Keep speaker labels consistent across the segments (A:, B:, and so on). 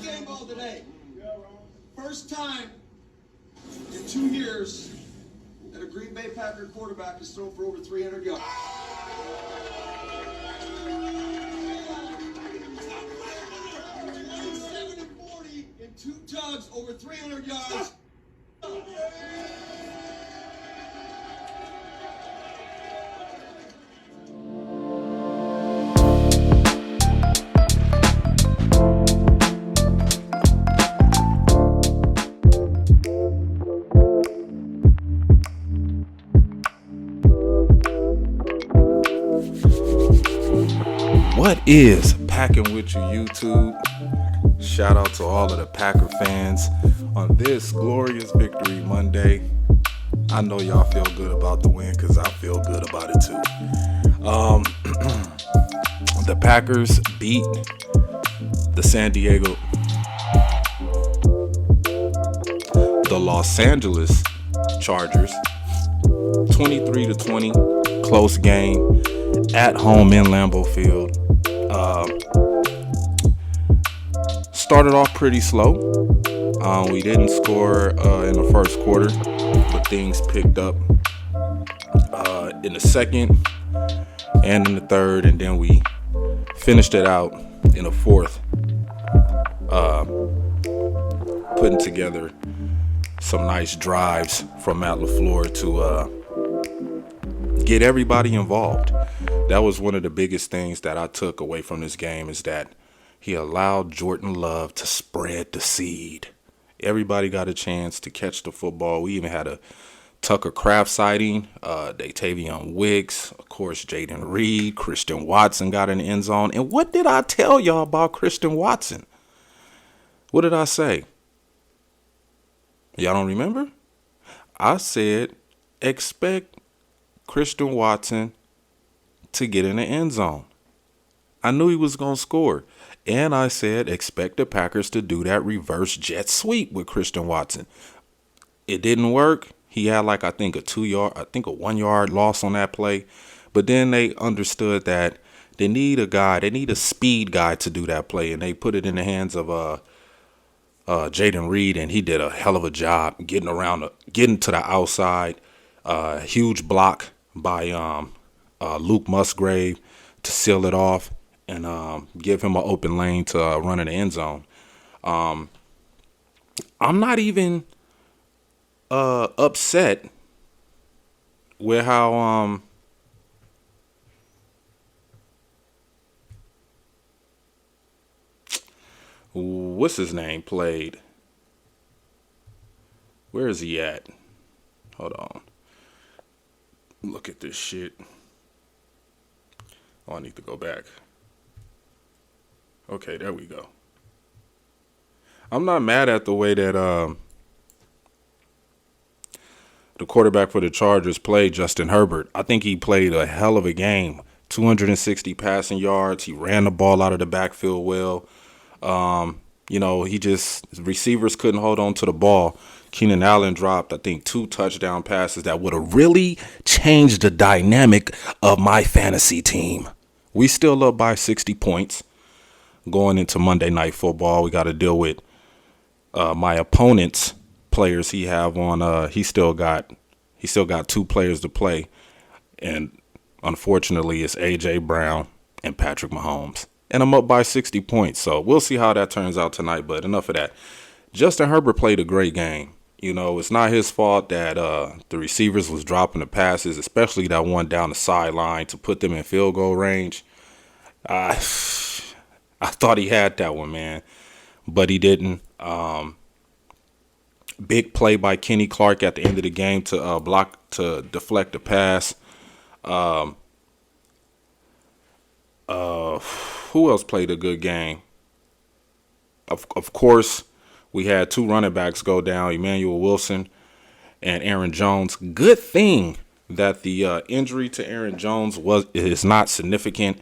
A: Game ball today. First time in 2 years that a Green Bay Packer quarterback has thrown for over 300 yards. 7-40 in 2 tugs over 300 yards.
B: What is Packing With You YouTube? Shout out to all of the Packer fans on this glorious victory Monday. I know y'all feel good about the win because I feel good about it too. The Packers beat the Los Angeles Chargers 23-20, close game at home in Lambeau Field. Started off pretty slow. We didn't score in the first quarter, but things picked up in the second and in the third, and then we finished it out in the fourth, putting together some nice drives from Matt LaFleur to get everybody involved. That was one of the biggest things that I took away from this game, is that he allowed Jordan Love to spread the seed. Everybody got a chance to catch the football. We even had a Tucker Kraft sighting, Datavion Wicks, of course, Jaden Reed, Christian Watson got in the end zone. And what did I tell y'all about Christian Watson? What did I say? Y'all don't remember? I said, expect Christian Watson to get in the end zone. I knew he was going to score. And I said, expect the Packers to do that reverse jet sweep with Christian Watson. It didn't work. He had a 1 yard loss on that play. But then they understood that they need a speed guy to do that play. And they put it in the hands of Jaden Reed, and he did a hell of a job getting to the outside. Huge block by Luke Musgrave to seal it off and give him an open lane to run in the end zone. I'm not even upset with how what's his name played. Where is he at? Hold on. Look at this shit. Oh, I need to go back. Okay, there we go. I'm not mad at the way that the quarterback for the Chargers played, Justin Herbert. I think he played a hell of a game. 260 passing yards. He ran the ball out of the backfield well. Receivers couldn't hold on to the ball. Keenan Allen dropped, I think, 2 touchdown passes that would have really changed the dynamic of my fantasy team. We still up by 60 points going into Monday Night Football. We got to deal with my opponent's players. He still got 2 players to play, and unfortunately, it's A.J. Brown and Patrick Mahomes. And I'm up by 60 points, so we'll see how that turns out tonight. But enough of that. Justin Herbert played a great game. It's not his fault that the receivers was dropping the passes, especially that one down the sideline to put them in field goal range. I thought he had that one, man, but he didn't. Big play by Kenny Clark at the end of the game to deflect the pass. Who else played a good game? Of course, we had 2 running backs go down, Emmanuel Wilson and Aaron Jones. Good thing that the injury to Aaron Jones is not significant.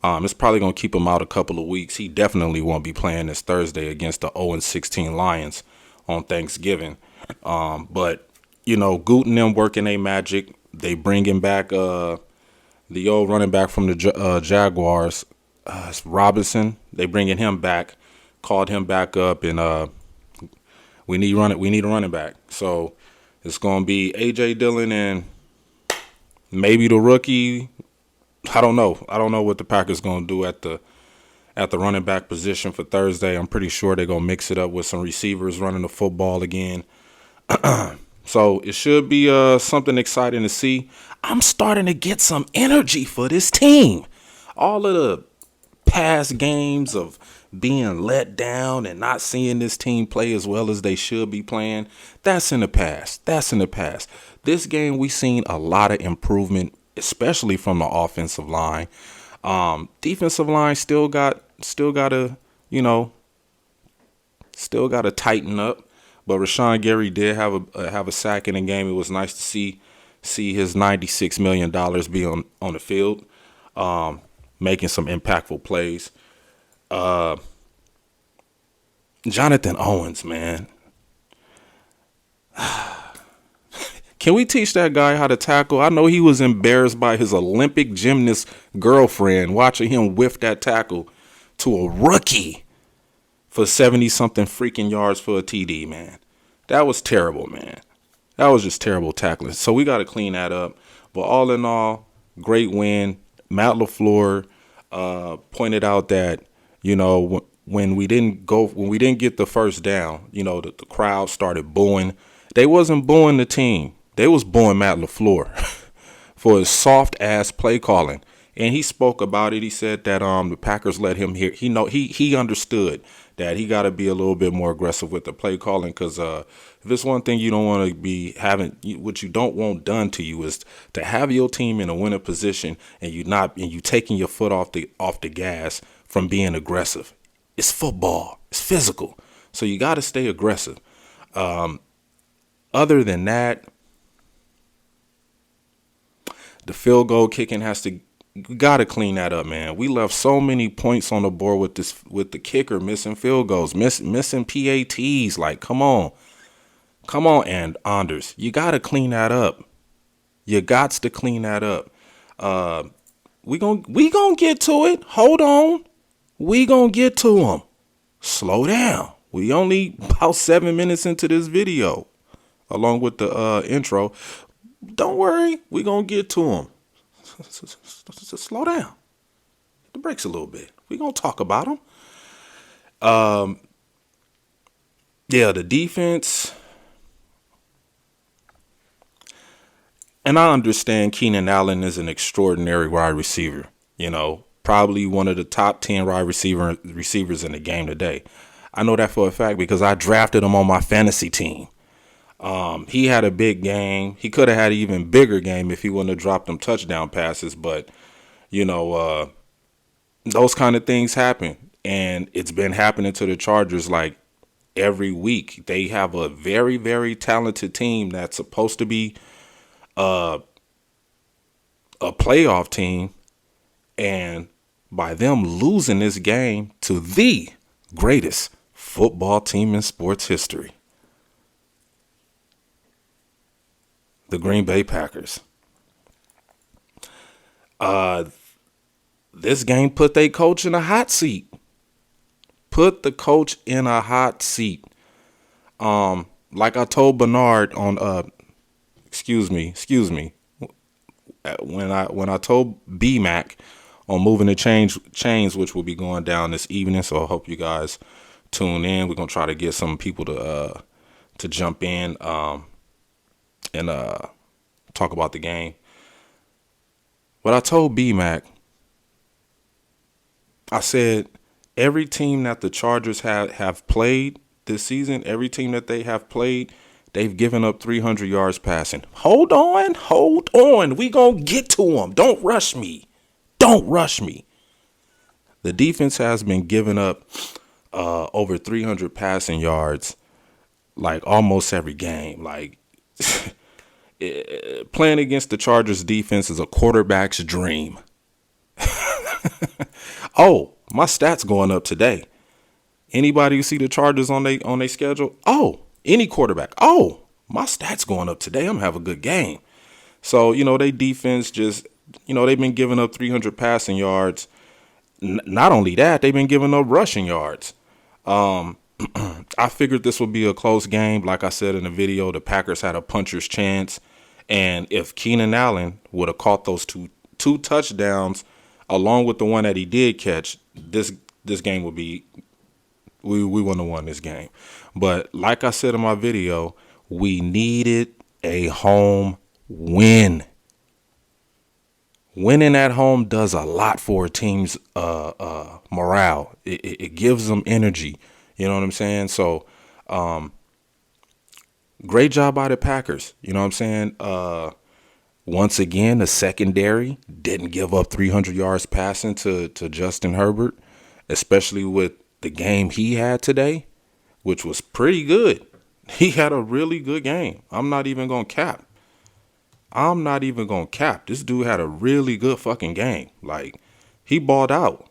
B: It's probably going to keep him out a couple of weeks. He definitely won't be playing this Thursday against the 0-16 Lions on Thanksgiving. But Goot and them working their magic. They bringing back the old running back from the Jaguars, Robinson. They bringing him back called him back up, and we need a running back. So it's gonna be AJ Dillon and maybe the rookie. I don't know. I don't know what the Packers gonna do at the running back position for Thursday. I'm pretty sure they're gonna mix it up with some receivers running the football again. So it should be something exciting to see. I'm starting to get some energy for this team. All of the past games of being let down and not seeing this team play as well as they should be playing, that's in the past. That's in the past. This game, we seen a lot of improvement, especially from the offensive line. Defensive line still got to, still got to tighten up. But Rashawn Gary did have a sack in the game. It was nice to see his $96 million be on the field, making some impactful plays. Jonathan Owens, man. Can we teach that guy how to tackle? I know he was embarrassed by his Olympic gymnast girlfriend watching him whiff that tackle to a rookie for 70-something freaking yards for a TD, man. That was terrible, man. That was just terrible tackling. So we got to clean that up. But all in all, great win. Matt LaFleur pointed out that, when we didn't get the first down, the crowd started booing. They wasn't booing the team. They was booing Matt LaFleur for his soft ass play calling. And he spoke about it. He said that the Packers let him hear. He understood that he got to be a little bit more aggressive with the play calling, because if there's one thing you don't want to be having, what you don't want done to you is to have your team in a winning position and you taking your foot off the gas from being aggressive. It's football. It's physical. So you got to stay aggressive. Other than that, the field goal kicking we got to clean that up, man. We left so many points on the board with the kicker missing field goals, missing PATs. Like, come on, and Anders, you got to clean that up. You got to clean that up. We gonna get to it. Hold on, we gonna get to them. Slow down. We only about 7 minutes into this video, along with the intro. Don't worry, we gonna get to them. Slow down. Hit the brakes a little bit. We gonna talk about them. Yeah, the defense. And I understand Keenan Allen is an extraordinary wide receiver. Probably one of the top 10 wide receivers in the game today. I know that for a fact because I drafted him on my fantasy team. He had a big game. He could have had an even bigger game if he wouldn't have dropped them touchdown passes. But, those kind of things happen. And it's been happening to the Chargers like every week. They have a very, very talented team that's supposed to be a playoff team. And by them losing this game to the greatest football team in sports history, the Green Bay Packers. This game put their coach in a hot seat. Put the coach in a hot seat. Like I told Bernard on excuse me. When I told BMAC on moving the chains, which will be going down this evening. So I hope you guys tune in. We're gonna try to get some people to jump in. And talk about the game. But I told BMAC, I said, every team that the Chargers have played this season, every team that they have played, they've given up 300 yards passing. Hold on. We gonna get to them. Don't rush me. The defense has been giving up over 300 passing yards like almost every game. Like, playing against the Chargers defense is a quarterback's dream. Oh, my stats going up today. Anybody who see the Chargers on they schedule? Oh, any quarterback. Oh, my stats going up today. I'm gonna have a good game. So, they defense just, they've been giving up 300 passing yards. Not only that, they've been giving up rushing yards. I figured this would be a close game. Like I said in the video, the Packers had a puncher's chance. And if Keenan Allen would have caught those two touchdowns along with the one that he did catch, this game would be, we wouldn't have won this game. But like I said in my video, we needed a home win. Winning at home does a lot for a team's morale. It gives them energy. You know what I'm saying? So, great job by the Packers. You know what I'm saying? Once again, the secondary didn't give up 300 yards passing to Justin Herbert, especially with the game he had today, which was pretty good. He had a really good game. I'm not even going to cap. This dude had a really good fucking game. Like, he balled out.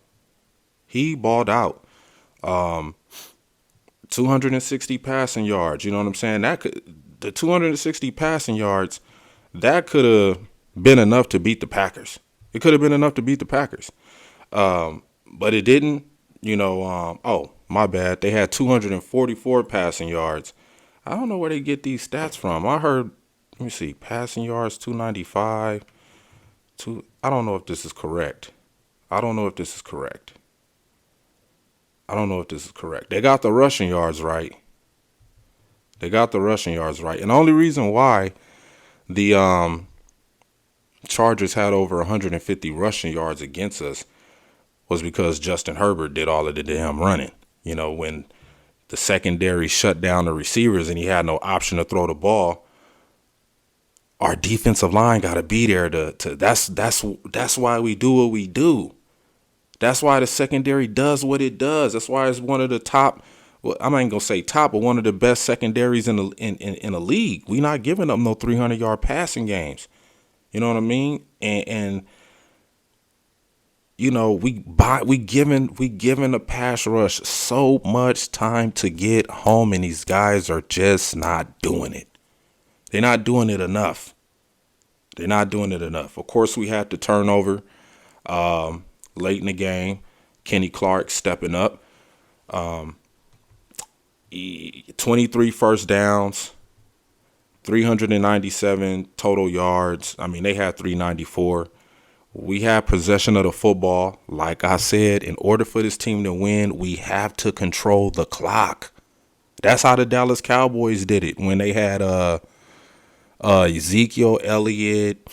B: 260 passing yards. You know what I'm saying? The 260 passing yards, that could have been enough to beat the Packers. It could have been enough to beat the Packers. But it didn't. You know, oh, my bad. They had 244 passing yards. I don't know where they get these stats from. I heard, let me see, passing yards 295. I don't know if this is correct. They got the rushing yards right. And the only reason why the Chargers had over 150 rushing yards against us was because Justin Herbert did all of the damn running. You know, when the secondary shut down the receivers and he had no option to throw the ball, our defensive line got to be there that's why we do what we do. That's why the secondary does what it does. That's why it's one of the top, well, I'm not even going to say top, but one of the best secondaries in the league. We not giving up no 300-yard passing games. You know what I mean? And you know, we giving the pass rush so much time to get home, and these guys are just not doing it. They're not doing it enough. Of course, we had the turnover late in the game. Kenny Clark stepping up. 23 first downs, 397 total yards. I mean, they had 394. We have possession of the football. Like I said, in order for this team to win, we have to control the clock. That's how the Dallas Cowboys did it when they had Ezekiel Elliott,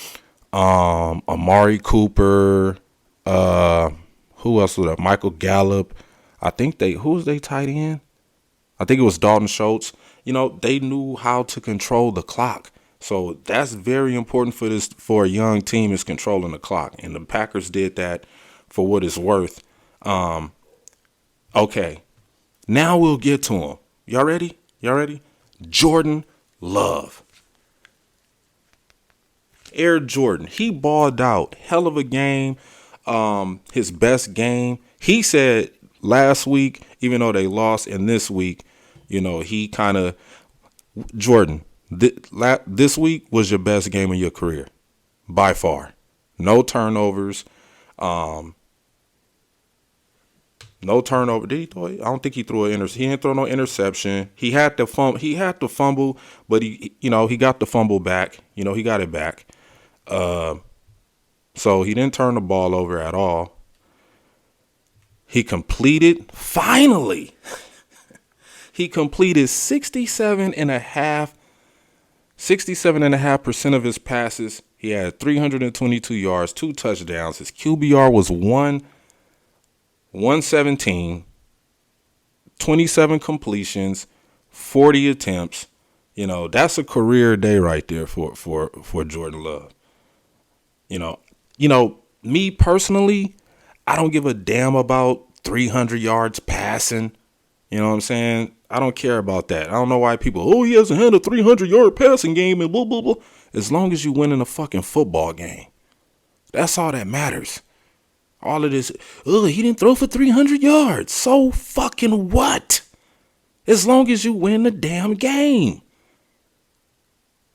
B: Amari Cooper, who else was that? Michael Gallup. Who was they tight end? I think it was Dalton Schultz. You know, they knew how to control the clock. So that's very important for a young team, is controlling the clock. And the Packers did that for what it's worth. Okay, now we'll get to him. Y'all ready? Jordan Love. Air Jordan. He balled out. Hell of a game. His best game. He said last week, even though they lost, and this week, you know, he kind of, Jordan, this week was your best game of your career by far. No turnovers. No turnover. Did he throw it? I don't think he threw an interception. He didn't throw no interception. He had to fumble, but he got the fumble back. You know, he got it back. So he didn't turn the ball over at all. He completed, finally. He completed 67.5% of his passes. He had 322 yards, 2 touchdowns. His QBR was 117, 27 completions, 40 attempts. You know, that's a career day right there for Jordan Love. You know, me personally, I don't give a damn about 300 yards passing. You know what I'm saying? I don't care about that. I don't know why people, he hasn't had a 300-yard passing game and blah, blah, blah. As long as you win in a fucking football game. That's all that matters. All of this, he didn't throw for 300 yards. So fucking what? As long as you win the damn game.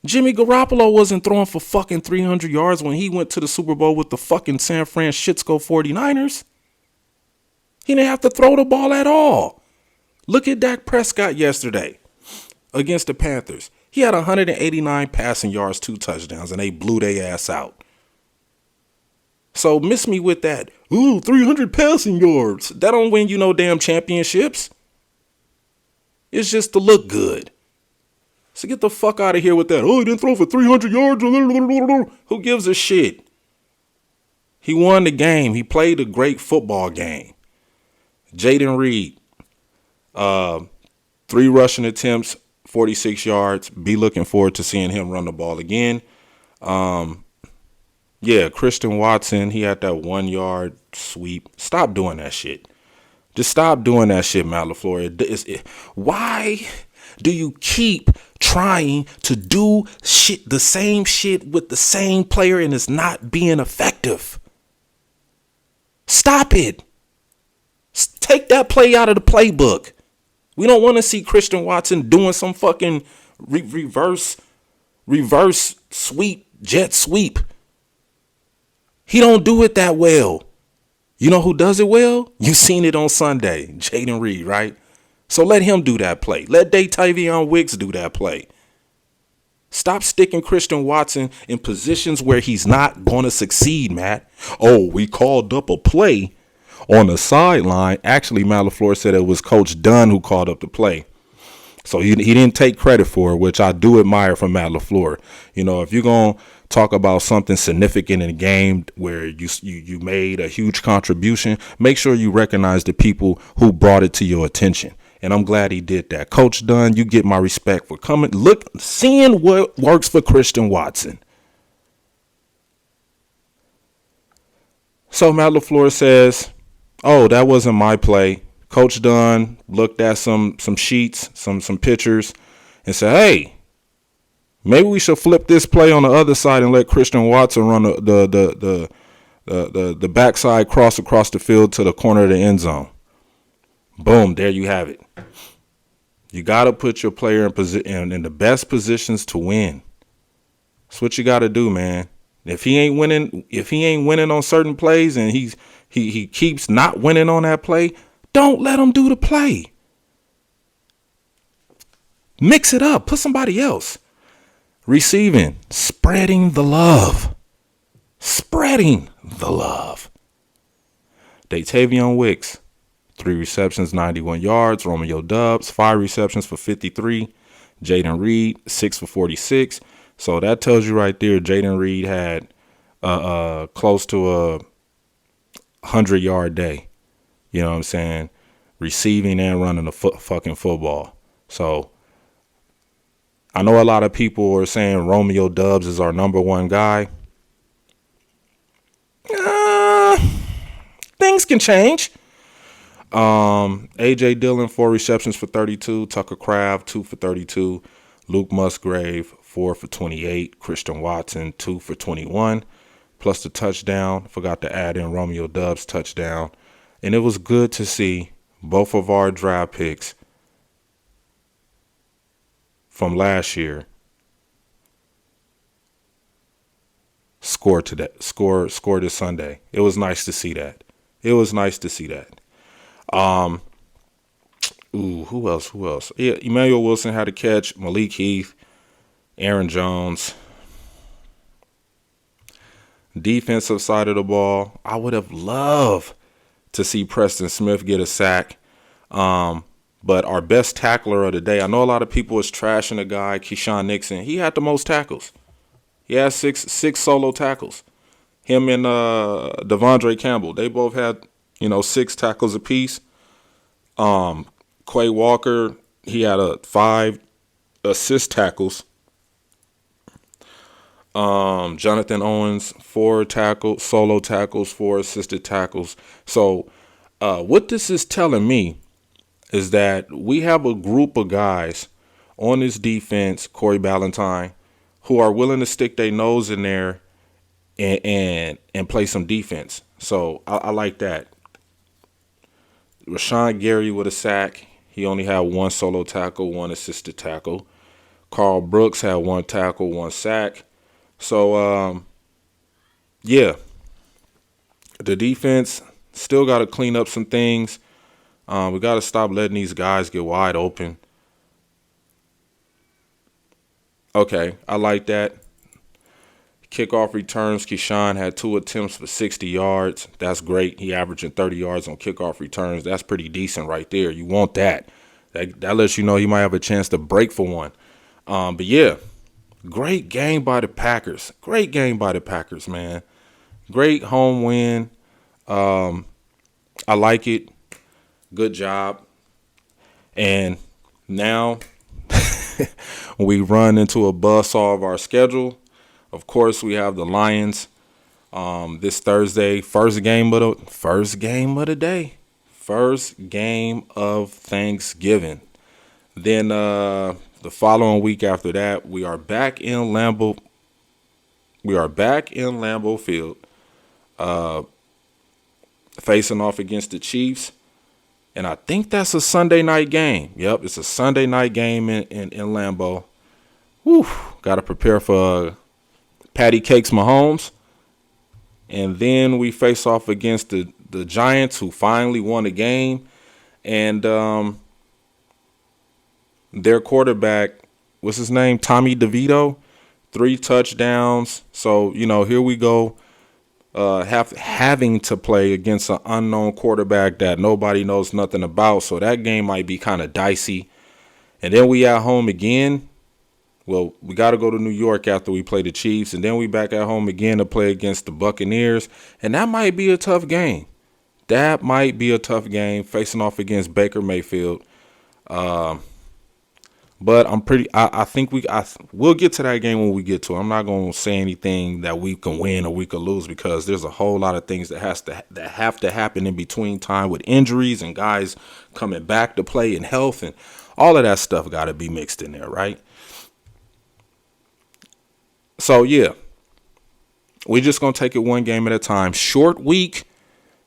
B: Jimmy Garoppolo wasn't throwing for fucking 300 yards when he went to the Super Bowl with the fucking San Francisco 49ers. He didn't have to throw the ball at all. Look at Dak Prescott yesterday against the Panthers. He had 189 passing yards, 2 touchdowns, and they blew their ass out. So miss me with that. Ooh, 300 passing yards. That don't win you no damn championships. It's just to look good. So get the fuck out of here with that. Oh, he didn't throw for 300 yards. Who gives a shit? He won the game. He played a great football game. Jayden Reed, 3 rushing attempts, 46 yards. Be looking forward to seeing him run the ball again. Yeah, Christian Watson, he had that 1 yard sweep. Stop doing that shit. Just stop doing that shit, Matt LaFleur. Why do you keep trying to do shit, the same shit with the same player, and it's not being effective? Stop it. Take that play out of the playbook. We don't want to see Christian Watson doing some fucking reverse sweep, jet sweep. He don't do it that well. You know who does it well? You seen it on Sunday, Jayden Reed, right? So let him do that play. Let Tavion Wicks do that play. Stop sticking Christian Watson in positions where he's not going to succeed, Matt. Oh, we called up a play on the sideline. Actually, Matt LaFleur said it was Coach Dunn who called up the play. So he didn't take credit for it, which I do admire from Matt LaFleur. You know, if you're going to talk about something significant in a game where you made a huge contribution, make sure you recognize the people who brought it to your attention. And I'm glad he did that. Coach Dunn, you get my respect for seeing what works for Christian Watson. So Matt LaFleur says, oh, that wasn't my play. Coach Dunn looked at some sheets, some pictures, and said, hey, maybe we should flip this play on the other side and let Christian Watson run the backside cross across the field to the corner of the end zone. Boom, there you have it. You got to put your player in the best positions to win. That's what you got to do, man. If he ain't winning on certain plays and he keeps not winning on that play, don't let him do the play. Mix it up. Put somebody else. Receiving. Spreading the love. Spreading the love. Tavion Wicks. 3 receptions, 91 yards. Romeo Doubs, 5 receptions for 53. Jayden Reed, 6 for 46. So that tells you right there, Jayden Reed had close to a 100-yard day. You know what I'm saying? Receiving and running the fucking football. So I know a lot of people are saying Romeo Doubs is our number 1 guy. Things can change. A.J. Dillon, 4 receptions for 32. Tucker Kraft, 2 for 32. Luke Musgrave, 4 for 28. Christian Watson, 2 for 21. Plus the touchdown. Forgot to add in Romeo Doubs' touchdown. And it was good to see both of our draft picks from last year score this Sunday. It was nice to see that. Who else? Yeah, Emmanuel Wilson had a catch. Malik Heath, Aaron Jones. Defensive side of the ball, I would have loved to see Preston Smith get a sack. But our best tackler of the day, I know a lot of people is trashing the guy, Keyshawn Nixon. He had the most tackles. He had six solo tackles. Him and Devondre Campbell, they both had, 6 tackles apiece. Quay Walker, he had 5 assist tackles. Jonathan Owens, 4 solo tackles, 4 assisted tackles. So what this is telling me is that we have a group of guys on this defense, Corey Ballantyne, who are willing to stick their nose in there and play some defense. So I like that. Rashawn Gary with a sack. He only had 1 solo tackle, 1 assisted tackle. Carl Brooks had 1 tackle, 1 sack. So, the defense still got to clean up some things. We got to stop letting these guys get wide open. Okay, I like that. Kickoff returns, Keyshawn had 2 attempts for 60 yards. That's great. He averaging 30 yards on kickoff returns. That's pretty decent right there. You want that. That lets you know he might have a chance to break for one. But yeah, great game by the Packers. Great game by the Packers, man. Great home win. I like it. Good job. And now we run into a buzzsaw of our schedule. Of course, we have the Lions this Thursday. First game of the day. First game of Thanksgiving. Then the following week after that, we are back in Lambeau. We are back in Lambeau Field, facing off against the Chiefs. And I think that's a Sunday night game. Yep, it's a Sunday night game in Lambeau. Whew, got to prepare for Patty Cakes Mahomes. And then we face off against the Giants, who finally won a game. And their quarterback, what's his name? Tommy DeVito, 3 touchdowns. So, here we go. Having to play against an unknown quarterback that nobody knows nothing about. So that game might be kind of dicey. And then we at home again. Well, we got to go to New York after we play the Chiefs. And then we back at home again to play against the Buccaneers. And that might be a tough game. That might be a tough game facing off against Baker Mayfield. But I think we'll get to that game when we get to it. I'm not going to say anything that we can win or we can lose, because there's a whole lot of things that have to happen in between time with injuries and guys coming back to play and health, and all of that stuff got to be mixed in there, right? So yeah, we're just going to take it one game at a time. Short week,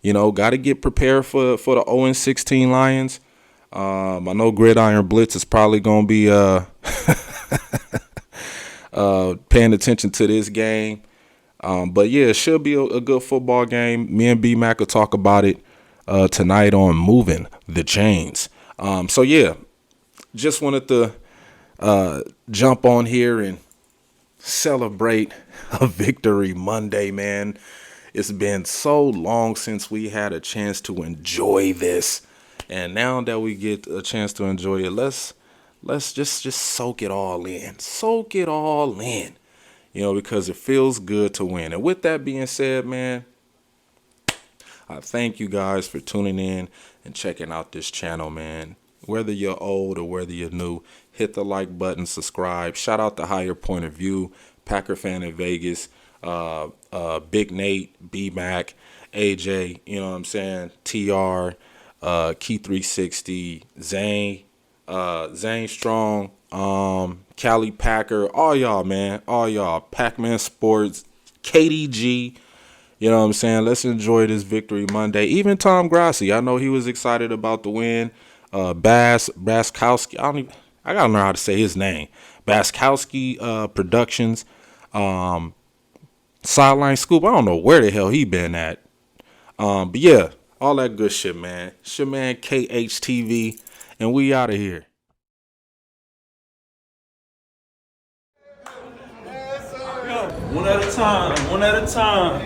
B: got to get prepared for the 0-16 Lions. I know Gridiron Blitz is probably going to be paying attention to this game. But, yeah, it should be a good football game. Me and B-Mac will talk about it tonight on Moving the Chains. So, yeah, just wanted to jump on here and celebrate a victory Monday, man. It's been so long since we had a chance to enjoy this. And now that we get a chance to enjoy it, let's just soak it all in. Soak it all in, because it feels good to win. And with that being said, man, I thank you guys for tuning in and checking out this channel, man. Whether you're old or whether you're new, hit the like button, subscribe. Shout out to Higher Point of View, Packer Fan in Vegas, Big Nate, B-Mac, AJ, you know what I'm saying, TR, Key 360, Zane Strong, Cali Packer, all y'all, man, all y'all, Pac-Man Sports, KDG, you know what I'm saying? Let's enjoy this victory Monday. Even Tom Grassi, I know he was excited about the win. Baskowski, I gotta learn how to say his name. Baskowski Productions, Sideline Scoop. I don't know where the hell he been at. But yeah, all that good shit, man. It's your man KHTV, and we out of here.
C: One at a time, one at a time.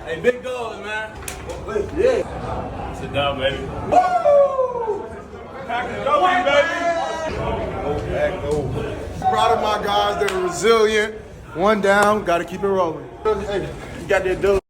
C: Hey, big goals, man. Yeah. Sit down, baby. Woo! Packers go, baby.
D: Go back, go. Proud of my guys. They're resilient. One down. Got to keep it rolling. Hey, you got that dude.